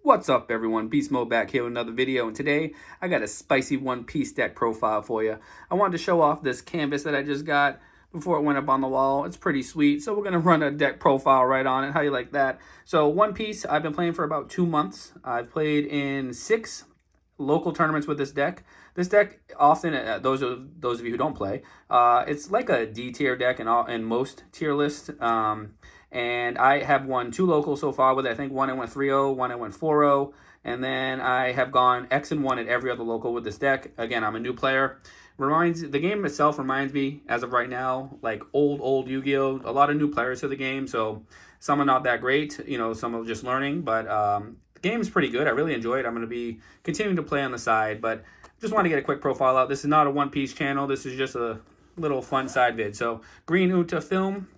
What's up, everyone? Beast Mode back here with another video, and today I got a spicy One Piece deck profile for you. I wanted to show off this canvas that I just got before it went up on the wall. It's pretty sweet, so we're going to run a deck profile right on it. How you like that? So One Piece, I've been playing for about 2 months. I've played in 6 local tournaments with this deck. This deck often, those of you who don't play, it's like a D tier deck in most tier lists. And I have won 2 locals so far with it. I think one I went 3-0, one I went 4-0, and then I have gone X and 1 at every other local with this deck. Again, I'm a new player. The game itself reminds me, as of right now, like old Yu-Gi-Oh! A lot of new players to the game, so some are not that great. Some are just learning, but the game is pretty good. I really enjoy it. I'm going to be continuing to play on the side, but just want to get a quick profile out. This is not a One Piece channel. This is just a little fun side vid. So, Green UTA film.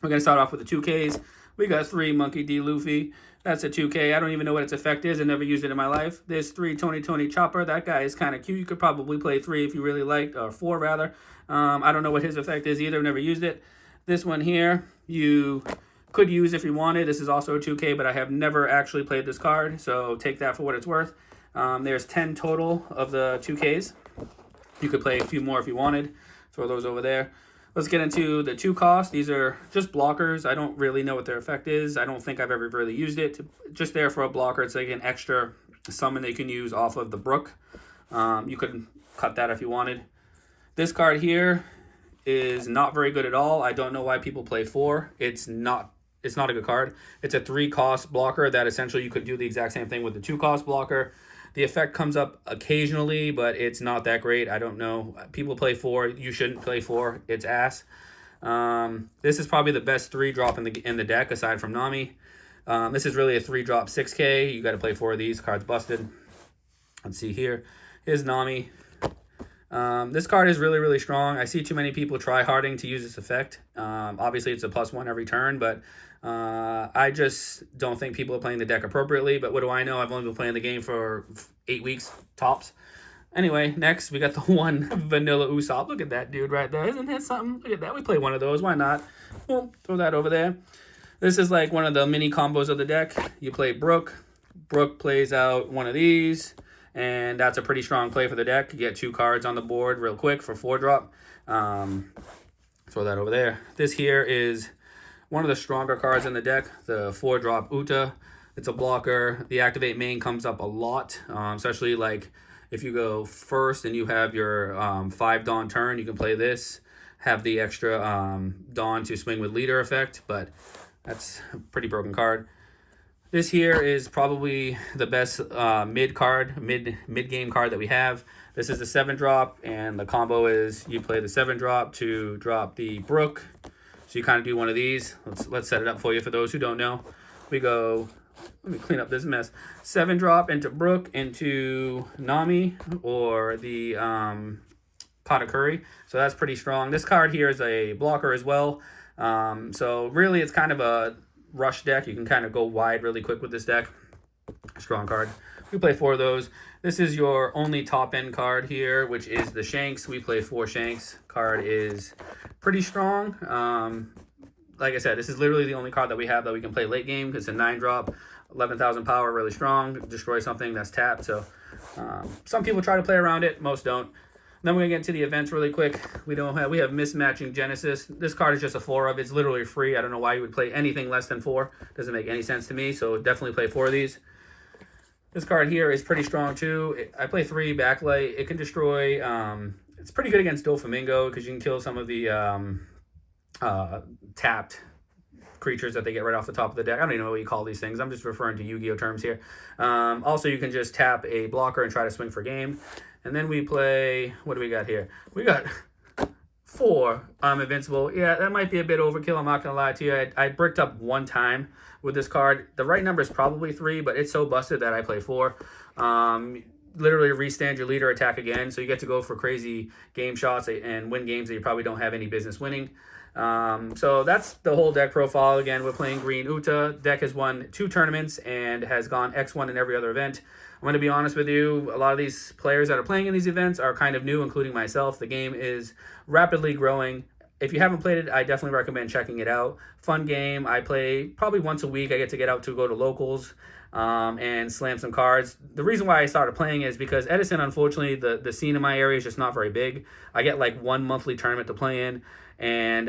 We're going to start off with the 2Ks. We got 3 Monkey D. Luffy. That's a 2K. I don't even know what its effect is. I never used it in my life. There's 3 Tony Chopper. That guy is kind of cute. You could probably play 3 if you really liked, or 4 rather. I don't know what his effect is either. Never used it. This one here, you could use if you wanted. This is also a 2K, but I have never actually played this card, so take that for what it's worth. There's 10 total of the 2Ks. You could play a few more if you wanted. Throw those over there. Let's get into the 2 costs. These are just blockers. I don't really know what their effect is. I don't think I've ever really used it. Just there for a blocker. It's like an extra summon that you can use off of the Brook. You could cut that if you wanted. This card here is not very good at all. I don't know why people play 4. It's not a good card. It's a 3 cost blocker that essentially you could do the exact same thing with the 2 cost blocker. The effect comes up occasionally, but it's not that great. I don't know. People play 4. You shouldn't play 4. It's ass. This is probably the best 3-drop in the deck aside from Nami. This is really a 3-drop 6K. You got to play 4 of these. Card's busted. Let's see here. Here's Nami. This card is really, really strong. I see too many people try-harding to use this effect. Obviously, it's a +1 every turn, but I just don't think people are playing the deck appropriately. But what do I know? I've only been playing the game for 8 weeks, tops. Anyway, next, we got the 1 Vanilla Usopp. Look at that dude right there. Isn't that something? Look at that. We play one of those. Why not? Well, throw that over there. This is like one of the mini combos of the deck. You play Brook. Brook plays out one of these. And that's a pretty strong play for the deck. You get 2 cards on the board real quick for 4-drop. Throw that over there. This here is one of the stronger cards in the deck, the 4-drop UTA. It's a blocker. The activate main comes up a lot, especially like if you go first and you have your 5 Dawn turn, you can play this. Have the extra Dawn to swing with leader effect, but that's a pretty broken card. This here is probably the best mid-game card that we have. This is the 7-drop, and the combo is you play the 7-drop to drop the Brook. So you kind of do one of these. Let's set it up for you for those who don't know. We go, let me clean up this mess. 7-drop into Brook, into Nami, or the Katakuri. So that's pretty strong. This card here is a blocker as well. So really it's kind of a rush deck. You can kind of go wide really quick with this deck. Strong card. We play 4 of those. This is your only top end card here, which is the Shanks. We play 4 Shanks. Card is pretty strong. Like I said, this is literally the only card that we have that we can play late game because it's a 9-drop, 11,000 power, really strong. Destroy something that's tapped. So some people try to play around it, most don't. Then we're going to get into the events really quick. We have Mismatching Genesis. This card is just a 4 of. It's literally free. I don't know why you would play anything less than 4. Doesn't make any sense to me, so definitely play 4 of these. This card here is pretty strong too. I play 3 Backlight. It can destroy... it's pretty good against Doflamingo because you can kill some of the tapped creatures that they get right off the top of the deck. I don't even know what you call these things. I'm just referring to Yu-Gi-Oh terms here. Also, you can just tap a blocker and try to swing for game. And then we play, what do we got here? We got 4 Invincible. Yeah, that might be a bit overkill. I'm not going to lie to you. I bricked up 1 time with this card. The right number is probably 3, but it's so busted that I play 4. Literally restand your leader, attack again. So you get to go for crazy game shots and win games that you probably don't have any business winning. So that's the whole deck profile. Again, we're playing Green UTA. Deck has won 2 tournaments and has gone X1 in every other event. I'm going to be honest with you, a lot of these players that are playing in these events are kind of new, including myself. The game is rapidly growing if you haven't played it, I definitely recommend checking it out. Fun game. I play probably once a week. I get to get out to go to locals and slam some cards. The reason why I started playing is because Edison, unfortunately, the scene in my area is just not very big. I get like one monthly tournament to play in, and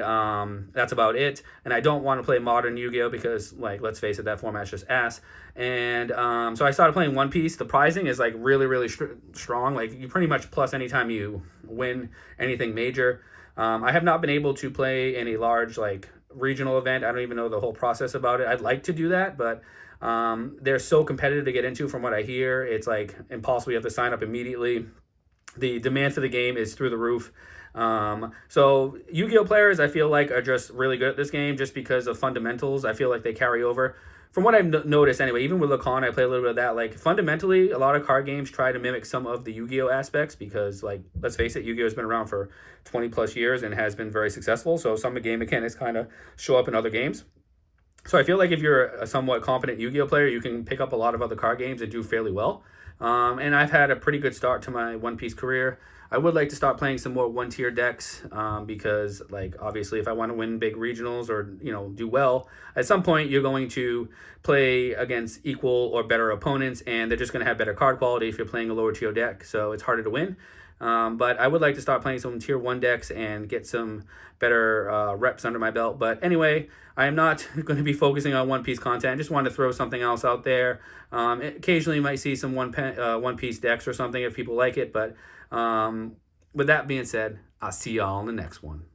that's about it. And I don't want to play modern Yu-Gi-Oh because, like, let's face it, that format's just ass. And so I started playing One Piece. The pricing is like really, really strong. Like, you pretty much plus anytime you win anything major. I have not been able to play in a large like regional event. I don't even know the whole process about it. I'd like to do that, but they're so competitive to get into. From what I hear, it's like impossible. You have to sign up immediately. The demand for the game is through the roof. So Yu-Gi-Oh players, I feel like, are just really good at this game just because of fundamentals. I feel like they carry over. From what I've noticed anyway, even with Lacan, I play a little bit of that. Like, fundamentally, a lot of card games try to mimic some of the Yu-Gi-Oh aspects because, like, let's face it, Yu-Gi-Oh has been around for 20 plus years and has been very successful. So some of the game mechanics kind of show up in other games. So I feel like if you're a somewhat competent Yu-Gi-Oh player, you can pick up a lot of other card games and do fairly well. And I've had a pretty good start to my One Piece career. I would like to start playing some more one-tier decks because, like, obviously, if I want to win big regionals or, you know, do well, at some point you're going to play against equal or better opponents, and they're just going to have better card quality if you're playing a lower tier deck, so it's harder to win. But I would like to start playing some tier 1 decks and get some better reps under my belt. But anyway, I am not going to be focusing on One Piece content. I just wanted to throw something else out there. Occasionally you might see some One Piece decks or something if people like it. But with that being said, I'll see y'all on the next one.